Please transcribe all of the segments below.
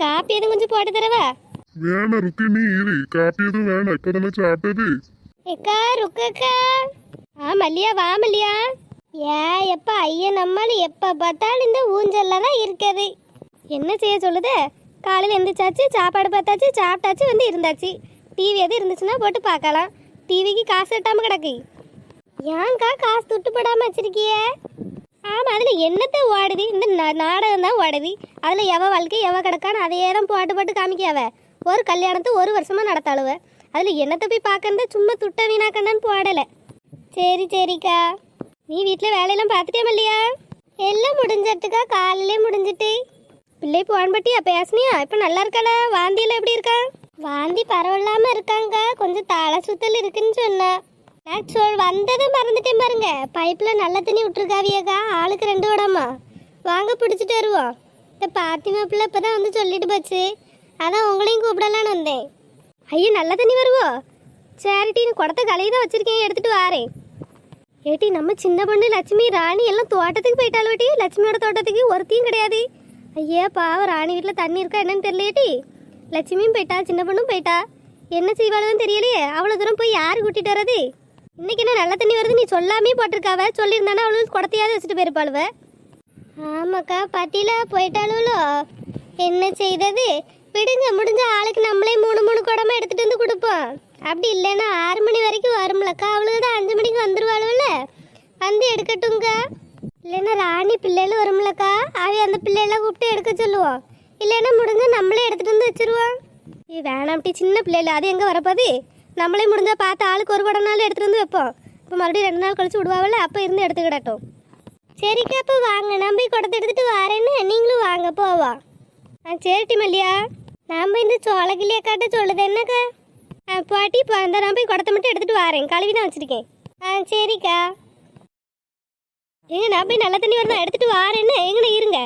Copy எதுவும் கொஞ்சம் போட்டு தரவா? வேணா ருக்கு, நீ இரு. காப்பி எதுவும் வேணாம், இப்பதானே சாப்பிட்டது. ஏக்கா ருக்கக்கா. மல்லியா வா மல்லியா. எப்ப ஐயன் நம்மளும் எப்ப பார்த்தாலும் இந்த ஊஞ்சல்ல தான் இருக்குது. என்ன செய்ய சொல்லுது? காலையில் எந்திரிச்சாச்சு, சாப்பாடு பார்த்தாச்சு, சாப்பிட்டாச்சு, வந்து இருந்தாச்சு. டிவி எது இருந்துச்சுன்னா போட்டு பார்க்கலாம். டிவிக்கு காசு கட்டாம கிடக்கு. ஏன்க்கா காசு துட்டுப்படாம வச்சிருக்கிய? ஆமாம், அதில் என்னத்தை ஓடுது? இந்த நாடகம் தான் ஓடுது. அதில் எவ வாழ்க்கை எவ கிடக்கான்னு அதையே தான் போட்டு காமிக்காவ. ஒரு கல்யாணத்தை ஒரு வருஷமாக நடத்தாளுவ. அதில் என்னத்தை போய் பார்க்கறத சும்மா துட்ட வீணாக்கண்டான்னு போடலை. சரிக்கா. நீ வீட்டில் வேலையெல்லாம் பார்த்துட்டே இல்லையா? எல்லாம் முடிஞ்சிட்டுக்கா, காலையிலே முடிஞ்சிட்டு. பிள்ளை போன்பட்டியா பேசுனியா? இப்போ நல்லா இருக்காளா? வாந்தியெல்லாம் எப்படி இருக்கா? வாந்தி பரவாயில்லாமல் இருக்காங்க, கொஞ்சம் தலை சுத்தல் இருக்குன்னு சொன்னா. வந்ததை மறந்துட்டேன் பாருங்க. பைப்பில் நல்ல தண்ணி விட்டுருக்காவியக்கா, ஆளுக்கு 2 வடமா. வாங்க பிடிச்சிட்டு வருவோம். இந்த பாத்திமா பிள்ளை இப்போ தான் வந்து சொல்லிட்டு போச்சு. அதான் உங்களையும் கூப்பிடலான்னு வந்தேன். ஐயோ, நல்ல தண்ணி வருவோ? சரிட்டி, நீ குடத்தை கலையை தான் வச்சுருக்கேன், எடுத்துகிட்டு வாரேன். ஏட்டி, நம்ம சின்ன பொண்ணு லட்சுமி ராணி எல்லாம் தோட்டத்துக்கு போயிட்டாள். வேட்டி லட்சுமியோட தோட்டத்துக்கு ஒருத்தையும் கிடையாது. ஐயா பாவம், ராணி வீட்டில் தண்ணி இருக்கா என்னன்னு தெரியலையேட்டி. லட்சுமியும் போயிட்டா, சின்ன பொண்ணும் போயிட்டா. என்ன செய்வாளுன்னு தெரியலையே. அவ்வளோ தூரம் போய் யார் கூட்டிகிட்டு வர்றது? இன்னைக்கு என்ன நல்ல தண்ணி வருது? நீ சொல்லாமே போட்டிருக்காவ. சொல்லியிருந்தானா அவளுக்கு குடத்தையாவது வச்சுட்டு போயிருப்பாளுவ. ஆமாக்கா, பட்டியில போயிட்டாளுவோ. என்ன செய்தது? விடுங்க, முடிஞ்ச ஆளுக்கு நம்மளே 3 குடமா எடுத்துட்டு வந்து கொடுப்போம். அப்படி இல்லைன்னா 6 மணி வரைக்கும் வரும்லக்கா. அவளுக்கு தான் 5 மணிக்கு வந்துருவாளுவல, வந்து எடுக்கட்டுங்க. இல்லைன்னா ராணி பிள்ளைகளும் வரும்லக்கா, அவை அந்த பிள்ளையெல்லாம் கூப்பிட்டு எடுக்க சொல்லுவோம். இல்லைன்னா முடிஞ்ச நம்மளே எடுத்துட்டு வந்து வச்சிருவோம். வேணாம்ட்டி, சின்ன பிள்ளைல அது எங்கே வரப்போது? நம்மளே முடிஞ்சா பார்த்து ஆளுக்கு ஒரு குடம்னாலும் எடுத்துகிட்டு வந்து வைப்போம். இப்போ மறுபடியும் 2 நாள் கழிச்சு விடுவாவில்ல, அப்போ இருந்து எடுத்துக்கிடட்டும். சரிக்கா, அப்போ வாங்க, நான் போய் குடத்தை எடுத்துகிட்டு வரேன்னு. நீங்களும் வாங்க, போவோம். சரிட்டி மல்லியா. நாம் இந்த சோளக்கிளியை காட்ட சொல்லுது என்னக்கா? பாட்டி, இப்போ அந்த நான் போய் குடத்தை மட்டும் எடுத்துகிட்டு வரேன். கழுவி தான் வச்சுருக்கேன். சரிக்கா. நான் போய் நல்ல தண்ணி வரணும், எடுத்துகிட்டு வரேன்னு. எங்கன்னு இருங்க.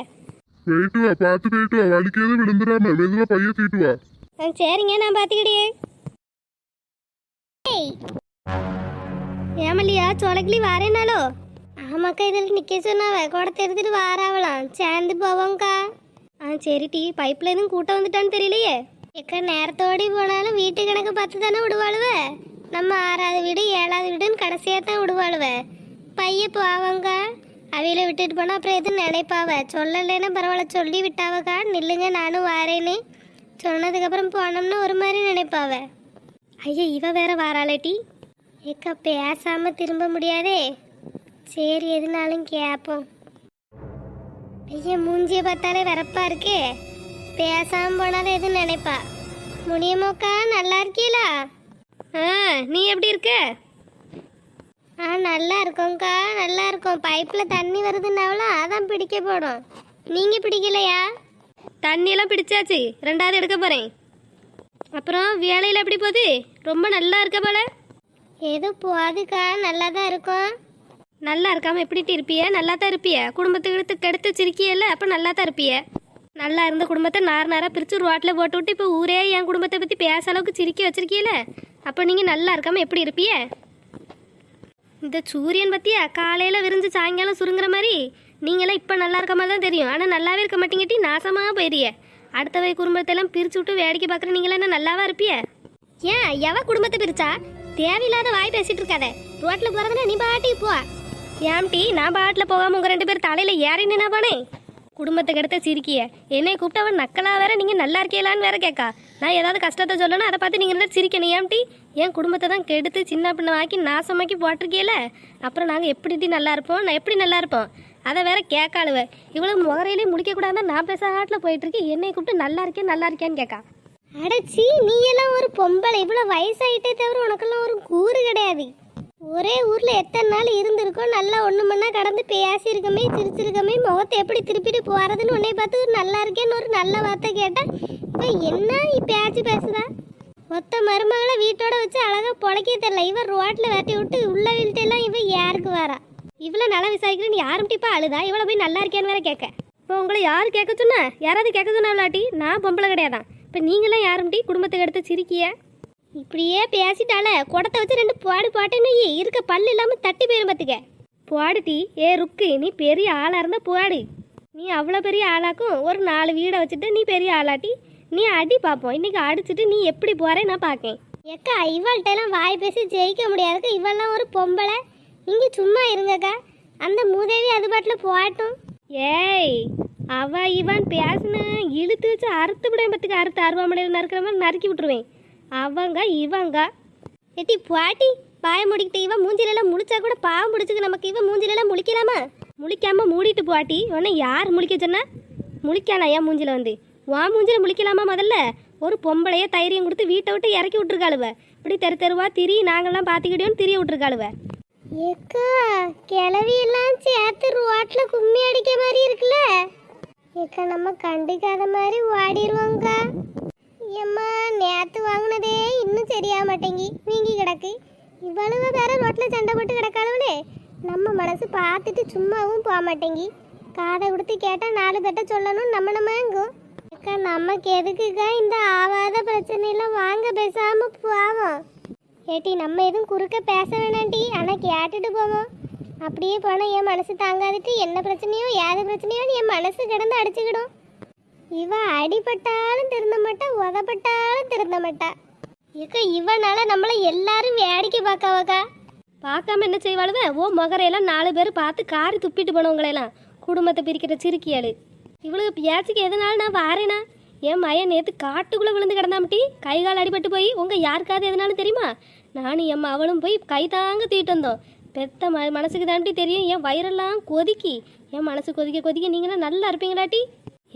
போயிட்டு வா, பார்த்து போயிட்டு வா. வலிக்கு எதுவும் விழுந்துடாம மெதுவா பைய தூக்கிட்டு வா. சரிங்க, நான் பார்த்துக்கிட்டே. ஏமல்லியா, சோளக்கிளி வாரேனாலோ? ஆமாக்கா, இதில் நிற்க சொன்னாவ. குடத்தை எடுத்துட்டு வாராவலாம், சேர்ந்து போவோங்க்கா. சரிட்டி, பைப்பில் எதுவும் கூட்டம் வந்துட்டான்னு தெரியலையே. எக்கா, நேரத்தோடி போனாலும் வீட்டு கணக்கு பார்த்து தானே விடுவாளுவ. நம்ம 6வது வீடு 7வது வீடுன்னு கடைசியாக தான் விடுவாளுவ. பைய போவாங்க. அவையில விட்டுட்டு போனால் அப்புறம் எதுவும் நினைப்பாவ. சொல்லலைன்னா பரவாயில்ல, சொல்லி விட்டாவக்கா. நில்லுங்க, நானும் வாரேன்னு சொன்னதுக்கப்புறம் போனோம்னா ஒரு மாதிரி நினைப்பாவ. ஐயா, இவ வேற வாராளட்டி. ஏக்கா, பேசாமல் திரும்ப முடியாதே. சரி, எதுனாலும் கேட்போம். ஐயா, மூஞ்சியை பார்த்தாலே வரப்பா இருக்கே. பேசாமல் போனாலும் எதுவும் நினைப்பா. முடியுமோக்கா, நல்லா இருக்கீங்களா? நீ எப்படி இருக்க? நல்லா இருக்கோங்க்கா, நல்லா இருக்கோம். பைப்பில் தண்ணி வருதுன்னாவலாம், அதான் பிடிக்க போடும். நீங்கள் பிடிக்கலையா? தண்ணியெல்லாம் பிடிச்சாச்சு, 2வது எடுக்க போகிறேன். அப்புறம் வேலையில் எப்படி போகுது? ரொம்ப நல்லா இருக்க போல. ஏதோ போகுதுக்கா, நல்லா தான் இருக்கும். நல்லா இருக்காமல் எப்படிட்டு இருப்பிய? நல்லா தான் இருப்பிய. குடும்பத்துக்கு கெடுத்து வச்சிருக்கியல்ல, அப்போ நல்லா தான் இருப்பிய. நல்லா இருந்த குடும்பத்தை நாராக பிரித்து ரோட்டில் போட்டு விட்டு இப்போ ஊரே என் குடும்பத்தை பற்றி பேச அளவுக்கு சிரிக்க வச்சிருக்கியல, அப்போ நீங்கள் நல்லா இருக்காமல் எப்படி இருப்பிய? இந்த சூரியன் பற்றியா காலையில் விரிஞ்சு சாயங்காலம் சுருங்குற மாதிரி நீங்களாம் இப்போ நல்லா இருக்க மாதிரி தான் தெரியும். ஆனால் நல்லாவே இருக்க மாட்டேங்கிட்டி நாசமாக போயிடுய. அடுத்த குடும்பத்தெல்லாம் பிரித்து விட்டு வேடிக்கை பார்க்குற நீங்களாம் என்ன நல்லாவா இருப்பிய? ஏன் எவ குடும்பத்தை பிரிச்சா? தேவையில்லாத வாய் பேசிட்டு இருக்காத. ரோட்டில் போகிறதுனா நீ பாட்டி போ. ஏம்டி, நான் பாட்டில் போகாமல் உங்கள் 2 பேர் தலையில் ஏறி நின்னா போனேன். குடும்பத்துக்கு எடுத்த சிரிக்கிய என்னை கூப்பிட்டவன் நக்கலா வேற. நீங்கள் நல்லா இருக்கீங்களான்னு வேற கேட்கா. நான் ஏதாவது கஷ்டத்தை சொல்லணும், அதை பார்த்து நீங்கள் இருந்தால் சிரிக்கணும். ஏம்டி, என் குடும்பத்தை தான் கெடுத்து சின்ன பின்னமாக்கி நாசமாக்கி போட்டிருக்கீல, அப்புறம் நாங்கள் எப்படி நல்லா இருப்போம்? நான் எப்படி நல்லா இருப்போம்? அதை வேற கேட்காளுவ. இவ்வளோ முகரையிலே முடிக்கக்கூடாதுன்னா நான் பேச ஆட்டில் போயிட்டுருக்கேன். என்னை கூப்பிட்டு நல்லா இருக்கேன்னு கேட்கா. அடச்சி, நீ எல்லாம் ஒரு பொம்பளை. இவ்வளோ வயசாகிட்டே தவிர உனக்கெல்லாம் ஒரு கூறு கிடையாது. ஒரே ஊரில் எத்தனை நாள் இருந்திருக்கோம். நல்லா ஒன்று மண்ணா கடந்து பேசியிருக்கமே, சிரிச்சிருக்கமே. முகத்தை எப்படி திருப்பிட்டு போகிறதுன்னு உன்னை பார்த்து நல்லா இருக்கேன்னு ஒரு நல்ல வார்த்தை கேட்டால் இப்போ என்ன பேசுதா? மொத்த மருமகளை வீட்டோட வச்சு அழகாக பொழைக்க தெரியல. இவன் ரோட்டில் வெட்டி விட்டு உள்ள வீழ்த்தெல்லாம் இவன் யாருக்கு வரா? இவ்வளோ நல்லா விசாரிக்கிறேன்னு யாரும் டிப்பா அழுதா? இவ்வளோ போய் நல்லா இருக்கேன்னு வேற கேட்க. இப்போ உங்களை யார் கேட்க சொன்னா? யாராவது கேட்க சொன்னா விளாட்டி? நான் பொம்பளை கிடையாதான். இப்போ நீங்களாம் யாரும் குடும்பத்துக்கு எடுத்து சிரிக்கிய? இப்படியே பேசிட்டால குடத்தை வச்சு 2 பாடு பாட்டுன்னு இருக்க பல்லு இல்லாமல் தட்டி போயிடும் பார்த்துக்க. போடுட்டி. ஏ ருக்கு, நீ பெரிய ஆளாக இருந்தால் போடு. நீ அவ்வளோ பெரிய ஆளாக்கும் ஒரு 4 வீடை வச்சுட்டு நீ பெரிய ஆளாட்டி நீ அடி பார்ப்போம். இன்னைக்கு அடிச்சுட்டு நீ எப்படி போறே நான் பார்க்கேன். ஏக்கா இவள்கிட்ட எல்லாம் வாய் பேசி ஜெயிக்க முடியாதுக்கா. இவெல்லாம் ஒரு பொம்பளை. நீங்க சும்மா இருங்கக்கா. அந்த மூதேவி அது பாட்டில் போகட்டும். ஏய் அவ இவன் பேசுன இழுத்து வச்சு அறுத்து விடுவேன். பத்துக்கு அறுத்து அருவாமலையில் நறுக்கிற மாதிரி நறுக்கி விட்டுருவேன். அவங்க இவங்க எட்டி பாட்டி பாய முடிக்கிட்டு இவன் மூஞ்சிலெல்லாம் முழிச்சா கூட பாவம் பிடிச்சிக்கு நமக்கு. இவன் மூஞ்சிலெல்லாம் முழிக்கலாமா? முழிக்காம மூடிட்டு பாட்டி. உடனே யார் முழிக்க சொன்னா? முழிக்கானா ஏன் மூஞ்சில வந்து? வா மூஞ்சில முழிக்கலாமா? முதல்ல ஒரு பொம்பளைய தைரியம் கொடுத்து வீட்டை விட்டு இறக்கி விட்டுருக்காளுவ. இப்படி தெருவா திரி நாங்கெல்லாம் பார்த்துக்கிட்டோன்னு திரிய விட்டுருக்காளுவ. ஏக்கா கிளவி எல்லாம் சேர்த்து ரோட்ல கும்மி அடிக்க மாதிரி இருக்குல்ல. ஏக்கா நம்ம கண்டுக்காத மாதிரி ஓடிடுவோங்க. ஏம்மா நேற்று வாங்கினதே இன்னும் சரியா மாட்டேங்கி வீங்கி கிடக்கு. இவ்வளவு வேற ரோட்ல சண்டை போட்டு கிடக்காளவளே. நம்ம மனசு பார்த்துட்டு சும்மாவும் போக மாட்டேங்கி. காதை கொடுத்து கேட்டால் 4 தட்டை சொல்லணும் நம்மங்குவோம். அக்கா நமக்கு எதுக்குக்கா இந்த ஆவாத பிரச்சனையெல்லாம் வாங்க பேசாம போவோம். ஏட்டி நம்ம எதுவும் குறுக்க பேச வேணாண்டி. ஆனால் கேட்டுட்டு போவோம். அப்படியே போனால் என் மனசு தாங்காதுட்டு என்ன பிரச்சனையோ ஏது பிரச்சனையோன்னு என் மனசு கிடந்து அடிச்சுக்கிடும். இவ அடிபட்டாலும் திருந்த மாட்டா, உதப்பட்டாலும் திருந்த மாட்டா. ஏக்கா இவனால நம்மளை எல்லாரும் வேடிக்கை பார்க்காவக்கா. பார்க்காம என்ன செய்வாளுவ? ஓ முகரையெல்லாம் 4 பேர் பார்த்து காரி துப்பிட்டு போனவங்களெல்லாம் குடும்பத்தை பிரிக்கிற சிரிக்கியாளு. இவளுக்கு பேச்சுக்கு எதனால நான் வாரேனா? என் மையன் நேற்று காட்டுக்குள்ளே விழுந்து கிடந்தாமட்டி கை கால் அடிபட்டு போய் உங்கள் யாருக்காவது எதனாலும் தெரியுமா? நானும் என் அவளும் போய் கை தாங்க தூக்கிட்டு வந்தோம். பெத்த மனசுக்கு தாண்டி தெரியும். என் வயிறெல்லாம் கொதிக்கி என் மனசு கொதிக்க நீங்களாம் நல்லா இருப்பீங்களாட்டி.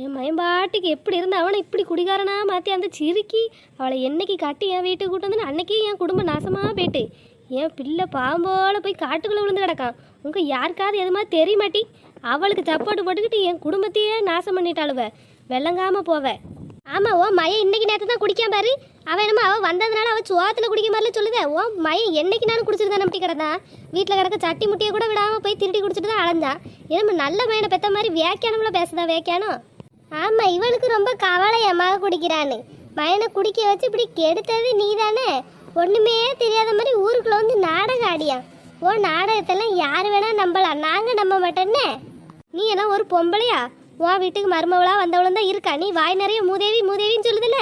என் மயம்பாட்டுக்கு எப்படி இருந்தால் அவனை இப்படி குடிகாரனா மாற்றி அந்த சிரிக்கி அவளை என்னைக்கு காட்டி என் வீட்டுக்கு கூட்டு வந்து அன்னைக்கே என் குடும்பம் நாசமாக போயிட்டு என் பிள்ளை பாம்போல போய் காட்டுக்குள்ளே விழுந்து கிடக்கான். உங்கள் யாருக்காவது எது மாதிரி தெரிய மாட்டி? அவளுக்கு சப்போர்ட்டு போட்டுக்கிட்டு என் குடும்பத்தையே நாசம் பண்ணிட்டாளுவ. வெள்ளங்காமல் போவேன். ஆமாம் ஓ மையம் இன்னைக்கு நேரத்தை தான் குடிக்காம பாரு. அவன் என்னமோ அவள் வந்ததுனால அவள் சோத்தில் குடிக்க மாதிரில சொல்லுதே. ஓ மையம் என்னைக்கு நானும் குடிச்சிட்டு தான் நம்பி கிடந்தான். வீட்டில் கிடக்க சட்டி முட்டியை கூட விடாமல் போய் திருட்டி குடிச்சிட்டு தான் அலைஞ்சான். என்னமோ நல்ல பையனை பெற்ற மாதிரி வியாக்கியானம்ல பேசுதா வியாக்கியானம். ஆமாம் இவளுக்கு ரொம்ப கவலையமாக குடிக்கிறான்னு. மயனை குடிக்க வச்சு இப்படி கெடுத்தது நீ தானே. ஒன்றுமே தெரியாத மாதிரி ஊருக்குள்ள வந்து நாடகம் ஆடியா. ஓ நாடகத்தெல்லாம் யார் வேணா நம்பலாம், நாங்கள் நம்ப மாட்டேன்னே. நீ என்ன ஒரு பொம்பளையா? உன் வீட்டுக்கு மருமவளாக வந்தவளும் தான் இருக்கா. நீ வாய் நிறைய மூதேவின்னு சொல்லுதில்ல.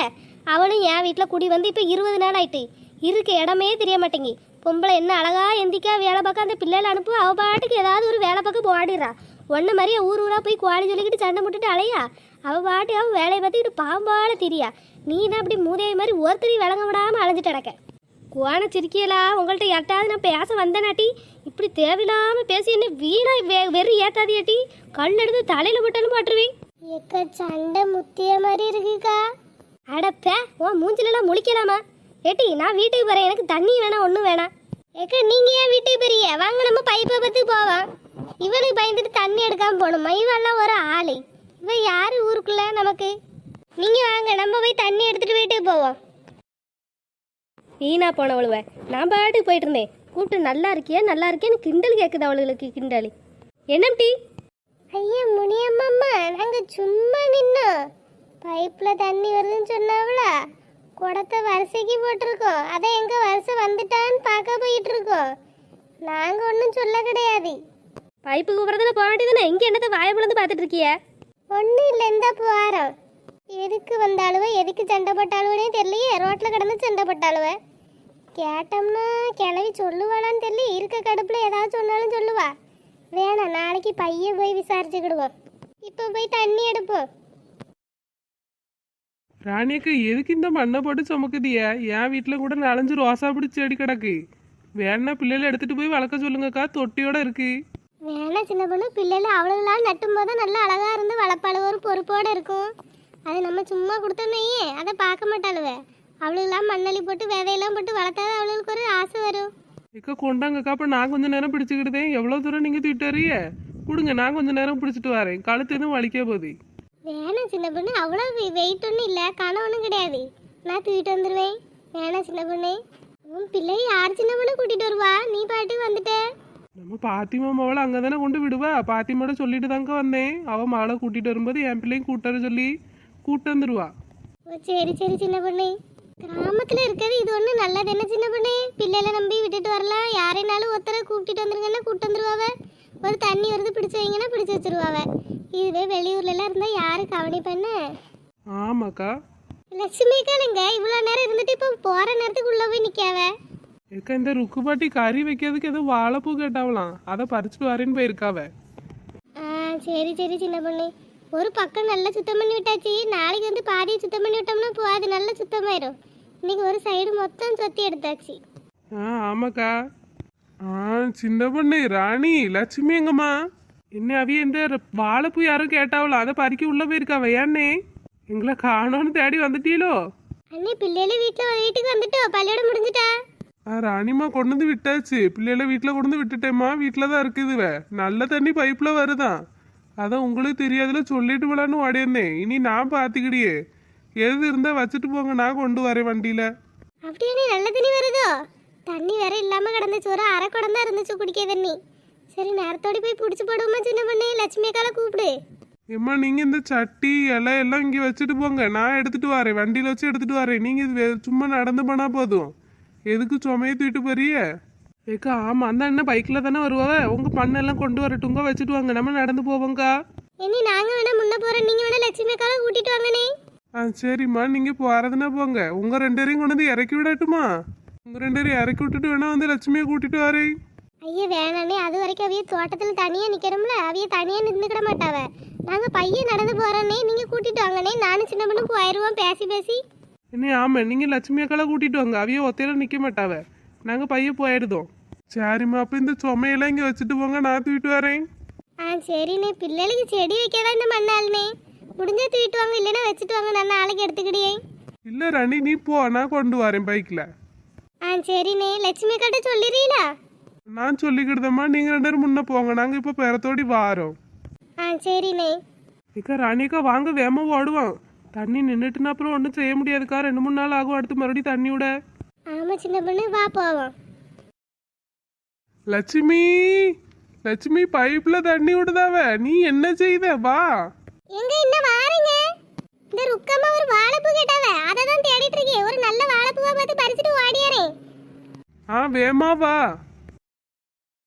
அவளும் என் வீட்டில் குடி வந்து இப்போ 20 நாள் ஆயிட்டு. இருக்க இடமே தெரிய மாட்டேங்கி. பொம்பளை என்ன அழகா எந்திக்கா வேலை பார்க்க அந்த பிள்ளைகளை அனுப்பு. அவள் பாட்டுக்கு ஏதாவது ஒரு வேலை பார்க்க போடிடுறா. ஒன்றை மாதிரியே ஊராக போய் குவாடி சொல்லிக்கிட்டு சண்டை முட்டுட்டு அலையா. அவள் பாட்டு அவள் வேலையை பார்த்துக்கிட்டு பாம்பால தெரியா. நீ தான் அப்படி மூதேவி மாதிரி ஒருத்தரையும் விளங்க விடாமல் அலைஞ்சிட்டு கிடக்க. குவான சிரிக்கலா உங்கள்கிட்ட யார்ட்டாவது நான் பேச வந்தேனாட்டி. இப்படி தேவையில்லாமல் பேசி என்ன வீணா வெறி ஏத்தாதியாட்டி. கல் எடுத்து தலையில் போட்டாலும் போட்டுருவேன். ஏக்கா சண்டை முத்திய மாதிரி இருக்குக்கா. அடப்பே உன் மூஞ்சிலெல்லாம் முழிக்கலாமா? ஏட்டி நான் வீட்டுக்கு போகிறேன். எனக்கு தண்ணி வேணாம் ஒன்றும் வேணாம். ஏக்கா நீங்கள் ஏன் வீட்டுக்கு போறீங்க? வாங்க நம்ம பைப்பை பற்றி போவோம். இவனுக்கு பயந்துட்டு தண்ணி எடுக்காமல் போகணுமா? இவெல்லாம் ஒரு ஆளு. இவன் யார் ஊருக்குள்ள நமக்கு? நீங்கள் வாங்க நம்ம போய் தண்ணி எடுத்துகிட்டு வீட்டுக்கு போவோம். வீணா போனவளுவ நான் பாட்டுக்கு போயிட்டு இருந்தேன். கூப்பிட்டு நல்லா இருக்கேன்னு கிண்டல் கேட்குது அவளுக்கு. கிண்டலி என்னம்டி? ஐயா முனியம்மா நாங்கள் சும்மா நின்னோம். பைப்பில் தண்ணி வருதுன்னு சொன்னாவளா குடத்தை வரிசைக்கு போட்டிருக்கோம். அதை எங்கே வரிசை வந்துட்டான்னு பார்க்க போயிட்டு இருக்கோம். நாங்கள் ஒன்றும் சொல்ல கிடையாது. பைப்பு கூப்பிட்றதுல போக வேண்டியதானே. இங்கே என்னத்தை வாயை பிளந்து பார்த்துட்டு இருக்கிய? ஒன்றும் இல்லை இந்த போகிறோம். எதுக்கு வந்தாலுவ எதுக்கு சண்டை போட்டாலுவனே தெரியலையே. ரோட்டில் கிடந்து சண்டை போட்டாலுவ. கேட்டோம்னா கிளவி சொல்லுவாளான்னு தெரியல. இருக்க கடுப்பில் ஏதாவது சொன்னாலும் சொல்லுவா. வேணாம் நாளைக்கு பையன் போய் விசாரிச்சுக்கிடுவோம். இப்போ போய் தண்ணி எடுப்போம். ராணியக்கு எதுக்கு இந்த மண்ணை போட்டு சுமக்குதிய? என் வீட்டில் கூட 4-5 ரோசா பிடிச்சி செடி கிடக்கு. வேணா பிள்ளைகளை எடுத்துட்டு போய் வளர்க்க சொல்லுங்கக்கா. தொட்டியோட இருக்கு. வேணா சின்ன பொண்ணு பிள்ளைல அவளுகளாம் நட்டும் போது நல்லா அழகா இருந்து வளர்ப்பாளு ஒரு பொறுப்போட இருக்கும். அதை நம்ம சும்மா கொடுத்தோம்னையே அதை பார்க்க மாட்டாளுவே. அவளுகளாம் மண்ணள்ளி போட்டு விதையெல்லாம் போட்டு வளர்த்தாதான் அவளுக்கு ஒரு ஆசை வரும். இக்கா கொண்டாங்கக்கா. அப்போ நான் கொஞ்சம் நேரம் பிடிச்சிக்கிட்டேன். எவ்வளோ தூரம் நீங்கள் தூக்கிட்டு வரீங்க? கொடுங்க நான் கொஞ்சம் நேரம் பிடிச்சிட்டு வரேன். கழுத்து எதுவும் வலிக்க போகுது. வேணாம் சின்ன பொண்ணு அவ்வளோ வெயிட் ஒன்றும் இல்லை, கனம் ஒன்றும் கிடையாது. நான் தூக்கிட்டு வந்துடுவேன். வேணாம் சின்ன பொண்ணு. உன் பிள்ளை யார் சின்ன பொண்ணு கூட்டிகிட்டு வருவா? நீ பாட்டுக்கு வந்துட்ட. நம்ம பாத்திமா மவளை அங்கே தானே கொண்டு விடுவா. பாத்திமாவோட சொல்லிட்டு தாங்க வந்தேன். அவள் மகளை கூட்டிகிட்டு வரும்போது என் பிள்ளையும் கூட்டார சொல்லி கூட்டு வந்துடுவா. ஓ சரி சின்ன பொண்ணு. கிராமத்தில் இருக்கிறது இது ஒன்றும் நல்லது என்ன சின்ன பொண்ணு? பிள்ளைகளை நம்பி விட்டுட்டு வரலாம். யாரைனாலும் ஒருத்தரை கூப்பிட்டுட்டு வந்துருங்கன்னா கூப்பிட்டு வந்துருவாவ. ஒரு தண்ணி வருது பிடிச்சு வைங்கன்னா பிடிச்சு வச்சிருவாவ. இதுவே வெளியூர்ல எல்லாம் இருந்தா யாரு கவனிப்பண்ண? ஆமாக்கா. லட்சுமி அக்காளுங்க இவ்வளோ நேரம் இருந்துட்டு இப்போ போற நேரத்துக்கு உள்ள போய் நிக்காவ. ஏக்கா இந்த ருக்கு பாட்டி கறி வைக்கிறதுக்கு ஏதோ வாழைப்பூ கேட்டாவலாம், அதை பறிச்சுட்டு வரேன்னு போயிருக்காவ. சரி சரி சின்ன பொண்ணு, ஒரு பக்கம் நல்லா சுத்தம் பண்ணி விட்டாச்சு. நாளைக்கு வந்து பாதியை சுத்தம் பண்ணி விட்டோம்னா அது நல்லா சுத்தமாயிரும். இன்னைக்கு ஒரு சைடு மொத்தம் சொத்தி எடுத்தாச்சு. ஆமாக்கா. சின்ன பொண்ணு ராணி லட்சுமி எங்கம்மா? என்ன அவிய இந்த வாழைப்பூ யாரும் கேட்டாவலாம், அதை பறிக்க உள்ள போயிருக்காவ. ஏன்னே எங்களை காணோன்னு தேடி வந்துட்டீங்களோ? அண்ணே பிள்ளைகள வீட்டுக்கு வந்துட்டோம், பள்ளியோட முடிஞ்சிட்டா. ராணிமா கொண்டு வந்து விட்டாச்சு, பிள்ளைகளை வீட்டில் கொண்டு வந்து விட்டுட்டேம்மா. வீட்டில் தான் இருக்குதுவ, நல்ல தண்ணி பைப்பில் வருதான். அதான் உங்களுக்கு தெரியாதுல சொல்லிட்டு போலான்னு ஓடியிருந்தேன். இனி நான் பார்த்துக்கிடியே, எது இருந்தால் வச்சுட்டு போங்க, நான் கொண்டு வரேன் வண்டியில். அப்படியே நல்ல தண்ணி வருதோ? தண்ணி வேற இல்லாமல் கிடந்துச்சு, ஒரு அரை குடம் தான் இருந்துச்சு குடிக்க தண்ணி. சரி நேரத்தோடி போய் பிடிச்சி போடுவோமா சின்ன பண்ணி? லட்சுமி அக்கால கூப்பிடு. ஏம்மா நீங்கள் இந்த சட்டி இலை எல்லாம் இங்கே வச்சுட்டு போங்க, நான் எடுத்துகிட்டு வரேன், வண்டியில் வச்சு எடுத்துகிட்டு வரேன். நீங்கள் இது சும்மா நடந்து போனால் போதும், எதுக்கு சுமையை தூக்கிட்டு போறிய? ஏக்கா ஆமாம், அந்த அண்ணன் பைக்கில் தானே வருவாவ. உங்கள் பண்ணெல்லாம் கொண்டு வரட்டுங்க, வச்சுட்டு வாங்க, நம்ம நடந்து போவோங்க்கா. இனி நாங்கள் வேணா முன்ன போகிறோம், நீங்கள் வேணா லட்சுமி அக்கால கூட்டிட்டு வாங்கண்ணே. சரிம்மா, நீங்கள் போகிறதுனா போங்க. உங்கள் 2 பேரையும் கொண்டு வந்து இறக்கி விடட்டுமா? உங்கள் 2 பேரையும் இறக்கி விட்டுட்டு வேணா வந்து லட்சுமியை கூட்டிட்டு வரேன். ஐயா வேணாண்ணே, அது வரைக்கும் அவிய தோட்டத்தில் தனியாக நிற்கிறோம்ல, அவிய தனியாக நின்றுக்கிட மாட்டாவ. நாங்கள் பையன் நடந்து போகிறோன்னே, நீங்கள் கூட்டிட்டு வாங்கண்ணே. நானும் சின்ன பண்ணு போயிடுவோம் பேசி பேசி. என்ன ஆமாம், நீங்கள் லட்சுமி அக்கால கூட்டிட்டு வாங்க, அவைய ஒத்தையில நிற்க மாட்டாவ. நாங்கள் பையன் போயிடுதோம். சரிம்மா, அப்போ இந்த சுமையெல்லாம் இங்கே வச்சுட்டு போங்க, நான் தூக்கிட்டு வரேன். சரிண்ணே, பிள்ளைகளுக்கு செடி வைக்கதான் இந்த மண்ணாளுண்ணே. முடிஞ்சா தூக்கிட்டு வாங்க, இல்லைன்னா வச்சுட்டு வாங்க, நான் நாளைக்கு எடுத்துக்கிடியே. இல்லை ராணி, நீ போ, நான் கொண்டு வரேன் பைக்கில். சரிண்ணே, லட்சுமி கிட்ட சொல்லிடுறீங்களா? நான் சொல்லிக்கிடுதம்மா, நீங்கள் 2 பேரும் முன்ன போங்க, நாங்கள் இப்போ பேரத்தோடி வாரோம். சரிண்ணே. ஏக்கா ராணிக்கா வாங்க, வேகமாக ஓடுவோம். தண்ணி நின்றுட்டுனா அப்புறம் ஒன்றும் செய்ய முடியாதுக்கா, 2-3 நாள் ஆகும் அடுத்து மறுபடியும் தண்ணி விட. ஆமாம் சின்ன பொண்ணு, வா போவோம். லட்சுமி லட்சுமி, பைப்பில் தண்ணி விடுதாவ, நீ என்ன செய்த? வா. எங்க இன்னும் வாரீங்க? இந்த ருக்கம்மா ஒரு வாழைப்பூ கேட்டாவ, அதை தான் தேடிட்டு இருக்கேன். ஒரு நல்ல வாழைப்பூவா பார்த்து பறிச்சுட்டு ஓடியாரேன். வேமா வா.